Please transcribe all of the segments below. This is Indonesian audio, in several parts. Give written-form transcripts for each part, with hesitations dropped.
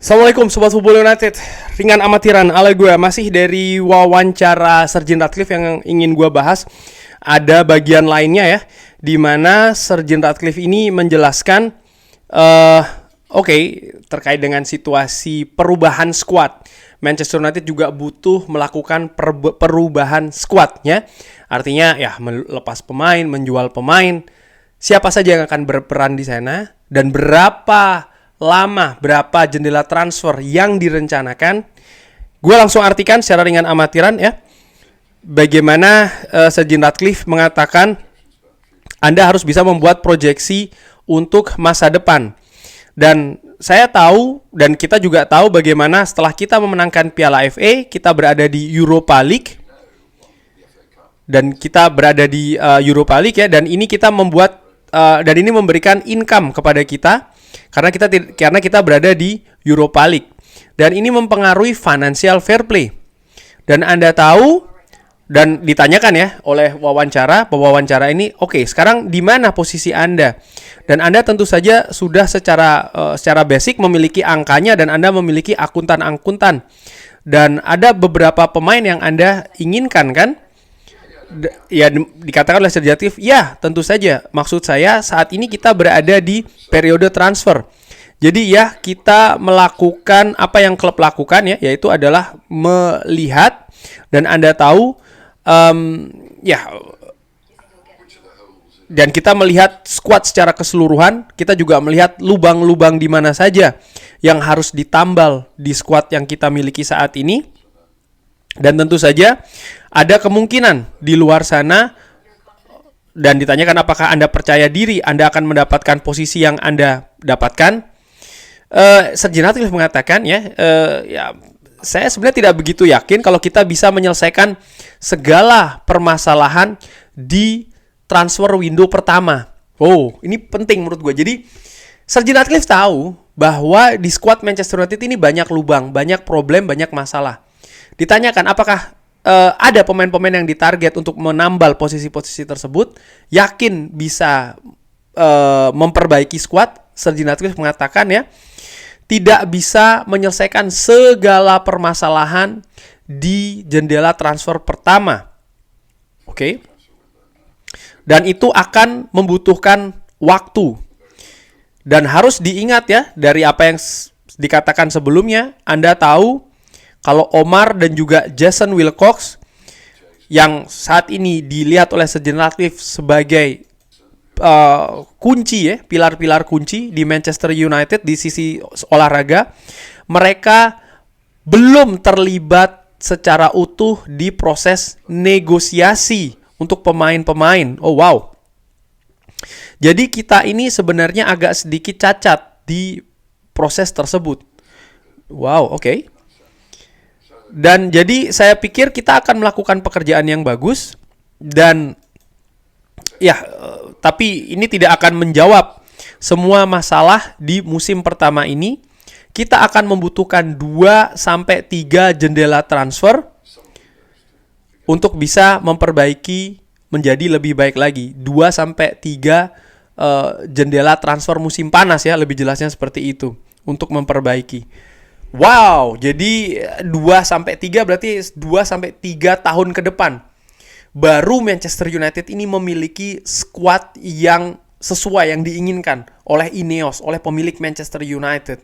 Assalamualaikum Sobat Football United. Ringan amatiran ala gue. Masih dari wawancara Sir Jim Ratcliffe yang ingin gue bahas. Ada bagian lainnya ya, dimana Sir Jim Ratcliffe ini menjelaskan terkait dengan situasi perubahan squad. Manchester United juga butuh melakukan perubahan squad ya. Artinya ya melepas pemain, menjual pemain. Siapa saja yang akan berperan di sana dan berapa lama, berapa jendela transfer yang direncanakan. Gue langsung artikan secara ringan amatiran ya. Bagaimana Sir Jim Ratcliffe mengatakan Anda harus bisa membuat proyeksi untuk masa depan. Dan saya tahu dan kita juga tahu bagaimana setelah kita memenangkan Piala FA, kita berada di Europa League. Dan kita berada di Europa League ya, dan ini kita membuat dan ini memberikan income kepada kita karena kita berada di Europa League. Dan ini mempengaruhi financial fair play. Dan Anda tahu dan ditanyakan ya oleh pewawancara ini, oke, sekarang di mana posisi Anda? Dan Anda tentu saja sudah secara basic memiliki angkanya dan Anda memiliki akuntan. Dan ada beberapa pemain yang Anda inginkan kan? Ya, dikatakan oleh Sir Jim Ratcliffe, ya tentu saja. Maksud saya saat ini kita berada di periode transfer. Jadi ya kita melakukan apa yang klub lakukan ya, yaitu adalah melihat dan Anda tahu dan kita melihat squad secara keseluruhan. Kita juga melihat lubang-lubang di mana saja yang harus ditambal di squad yang kita miliki saat ini. Dan tentu saja ada kemungkinan di luar sana dan ditanyakan apakah Anda percaya diri Anda akan mendapatkan posisi yang Anda dapatkan. Sir Jim Ratcliffe mengatakan saya sebenarnya tidak begitu yakin kalau kita bisa menyelesaikan segala permasalahan di transfer window pertama. Oh, ini penting menurut gue. Jadi Sir Jim Ratcliffe tahu bahwa di squad Manchester United ini banyak lubang, banyak problem, banyak masalah. Ditanyakan apakah ada pemain-pemain yang ditarget untuk menambal posisi-posisi tersebut, yakin bisa memperbaiki squad. Sir Jim Ratcliffe mengatakan ya, tidak bisa menyelesaikan segala permasalahan di jendela transfer pertama. Oke. Dan itu akan membutuhkan waktu. Dan harus diingat ya, dari apa yang dikatakan sebelumnya, Anda tahu kalau Omar dan juga Jason Wilcox yang saat ini dilihat oleh Sir Jim Ratcliffe sebagai kunci ya, pilar-pilar kunci di Manchester United di sisi olahraga, mereka belum terlibat secara utuh di proses negosiasi untuk pemain-pemain. Oh wow. Jadi kita ini sebenarnya agak sedikit cacat di proses tersebut. Wow, oke. Dan jadi saya pikir kita akan melakukan pekerjaan yang bagus dan tapi ini tidak akan menjawab semua masalah di musim pertama ini. Kita akan membutuhkan 2-3 jendela transfer untuk bisa memperbaiki menjadi lebih baik lagi. 2-3 jendela transfer musim panas ya, lebih jelasnya seperti itu, untuk memperbaiki. Wow, jadi 2-3 berarti 2-3 tahun ke depan baru Manchester United ini memiliki squad yang sesuai yang diinginkan oleh Ineos, oleh pemilik Manchester United.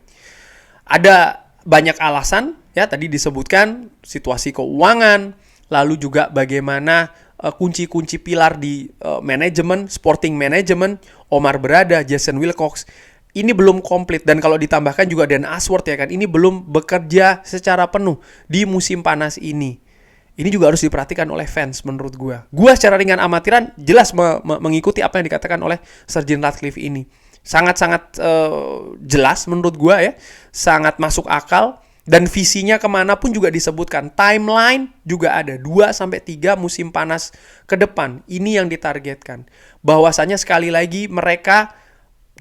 Ada banyak alasan ya, tadi disebutkan situasi keuangan, lalu juga bagaimana kunci-kunci pilar di manajemen, sporting management, Omar berada, Jason Wilcox. Ini belum komplit dan kalau ditambahkan juga Dan Ashworth ya kan, ini belum bekerja secara penuh di musim panas ini. Ini juga harus diperhatikan oleh fans menurut gue. Gue secara ringan amatiran jelas mengikuti apa yang dikatakan oleh Sir Jim Ratcliffe ini. Sangat-sangat jelas menurut gue ya, sangat masuk akal dan visinya kemanapun juga disebutkan. Timeline juga ada 2-3 musim panas ke depan. Ini yang ditargetkan. Bahwasanya sekali lagi mereka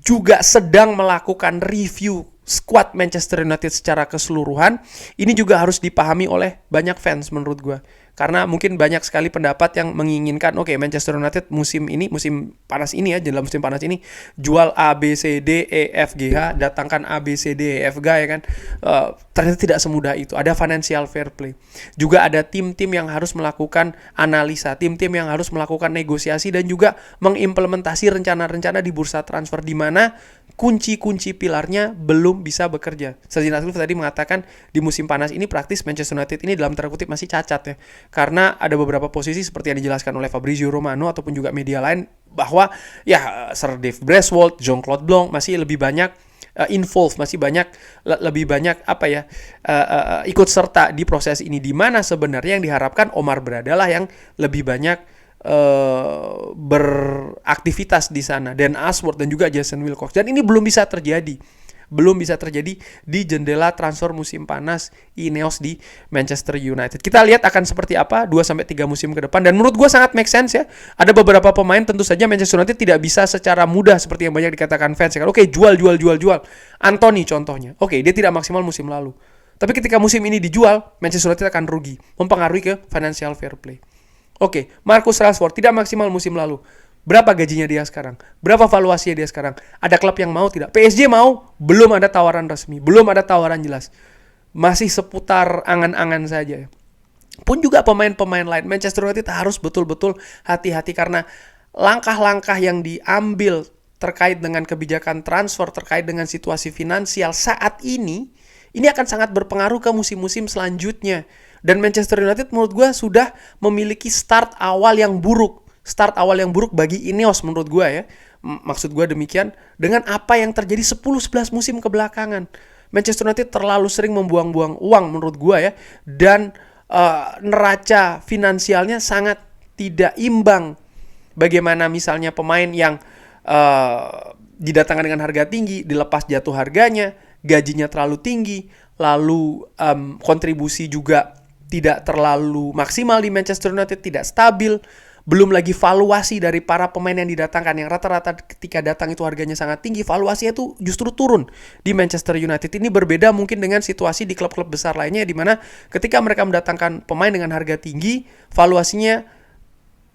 juga sedang melakukan review squad Manchester United secara keseluruhan. Ini juga harus dipahami oleh banyak fans menurut gue. Karena mungkin banyak sekali pendapat yang menginginkan, oke, Manchester United musim panas ini ya, dalam musim panas ini jual A, B, C, D, E, F, G, H, datangkan A, B, C, D, E, F, G ya kan. Ternyata tidak semudah itu. Ada financial fair play. Juga ada tim-tim yang harus melakukan analisa, tim-tim yang harus melakukan negosiasi dan juga mengimplementasi rencana-rencana di bursa transfer di mana kunci-kunci pilarnya belum bisa bekerja. Sir Ratcliffe tadi mengatakan di musim panas ini praktis Manchester United ini dalam tanda kutip masih cacat ya. Karena ada beberapa posisi seperti yang dijelaskan oleh Fabrizio Romano ataupun juga media lain bahwa ya Sir Dave Braithwaite, Jean-Claude Blanc masih lebih banyak lebih banyak ikut serta di proses ini, di mana sebenarnya yang diharapkan Omar Beradalah yang lebih banyak beraktivitas di sana, Dan Ashworth dan juga Jason Wilcox, dan ini belum bisa terjadi di jendela transfer musim panas Ineos di Manchester United. Kita lihat akan seperti apa 2-3 musim ke depan, dan menurut gue sangat make sense ya. Ada beberapa pemain tentu saja Manchester United tidak bisa secara mudah seperti yang banyak dikatakan fans ya kan. Oke, jual. Anthony contohnya. Oke, dia tidak maksimal musim lalu. Tapi ketika musim ini dijual, Manchester United akan rugi, mempengaruhi ke financial fair play. Oke, Marcus Rashford tidak maksimal musim lalu. Berapa gajinya dia sekarang? Berapa valuasinya dia sekarang? Ada klub yang mau tidak? PSG mau? Belum ada tawaran resmi, belum ada tawaran jelas. Masih seputar angan-angan saja. Pun juga pemain-pemain lain, Manchester United harus betul-betul hati-hati karena langkah-langkah yang diambil terkait dengan kebijakan transfer, terkait dengan situasi finansial saat ini akan sangat berpengaruh ke musim-musim selanjutnya. Dan Manchester United menurut gue sudah memiliki start awal yang buruk bagi Ineos menurut gue ya. Maksud gue demikian, dengan apa yang terjadi 10-11 musim kebelakangan. Manchester United terlalu sering membuang-buang uang menurut gue ya. Dan neraca finansialnya sangat tidak imbang. Bagaimana misalnya pemain yang didatangkan dengan harga tinggi, dilepas jatuh harganya, gajinya terlalu tinggi, lalu kontribusi juga tidak terlalu maksimal di Manchester United, tidak stabil. Belum lagi valuasi dari para pemain yang didatangkan, yang rata-rata ketika datang itu harganya sangat tinggi, valuasinya itu justru turun di Manchester United. Ini berbeda mungkin dengan situasi di klub-klub besar lainnya, di mana ketika mereka mendatangkan pemain dengan harga tinggi, valuasinya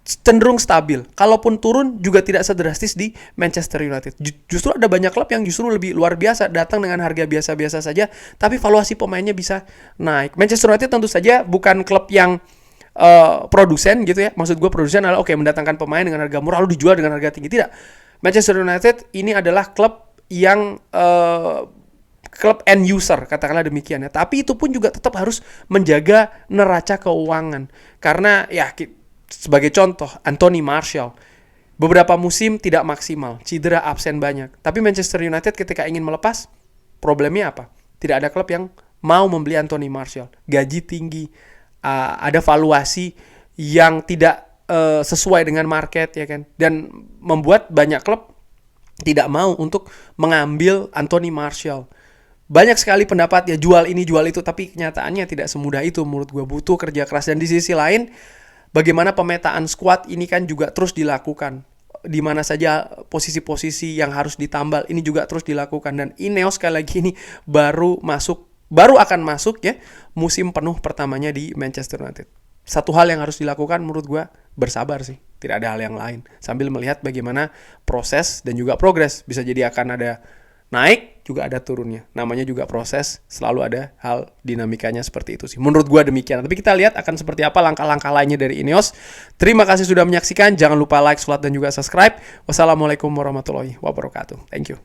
cenderung stabil. Kalaupun turun juga tidak sedrastis di Manchester United. Justru ada banyak klub yang justru lebih luar biasa, datang dengan harga biasa-biasa saja, tapi valuasi pemainnya bisa naik. Manchester United tentu saja bukan klub yang produsen gitu ya. Maksud gue produsen adalah mendatangkan pemain dengan harga murah lalu dijual dengan harga tinggi. Tidak. Manchester United ini adalah klub yang klub end user, katakanlah demikian ya. Tapi itu pun juga tetap harus menjaga neraca keuangan. Karena ya sebagai contoh, Anthony Martial beberapa musim tidak maksimal, cedera, absen banyak. Tapi Manchester United ketika ingin melepas, problemnya apa? Tidak ada klub yang mau membeli Anthony Martial. Gaji tinggi, ada valuasi yang tidak sesuai dengan market ya kan. Dan membuat banyak klub tidak mau untuk mengambil Anthony Martial. Banyak sekali pendapat ya jual ini jual itu, tapi kenyataannya tidak semudah itu menurut gue. Butuh kerja keras. Dan di sisi lain, bagaimana pemetaan squad ini kan juga terus dilakukan. Di mana saja posisi-posisi yang harus ditambal ini juga terus dilakukan. Dan Ineos sekali lagi ini baru akan masuk ya musim penuh pertamanya di Manchester United. Satu hal yang harus dilakukan menurut gue, bersabar sih. Tidak ada hal yang lain. Sambil melihat bagaimana proses dan juga progres. Bisa jadi akan ada naik, juga ada turunnya. Namanya juga proses, selalu ada hal dinamikanya seperti itu sih. Menurut gue demikian. Tapi kita lihat akan seperti apa langkah-langkah lainnya dari Ineos. Terima kasih sudah menyaksikan. Jangan lupa like, subscribe, dan juga subscribe. Wassalamualaikum warahmatullahi wabarakatuh. Thank you.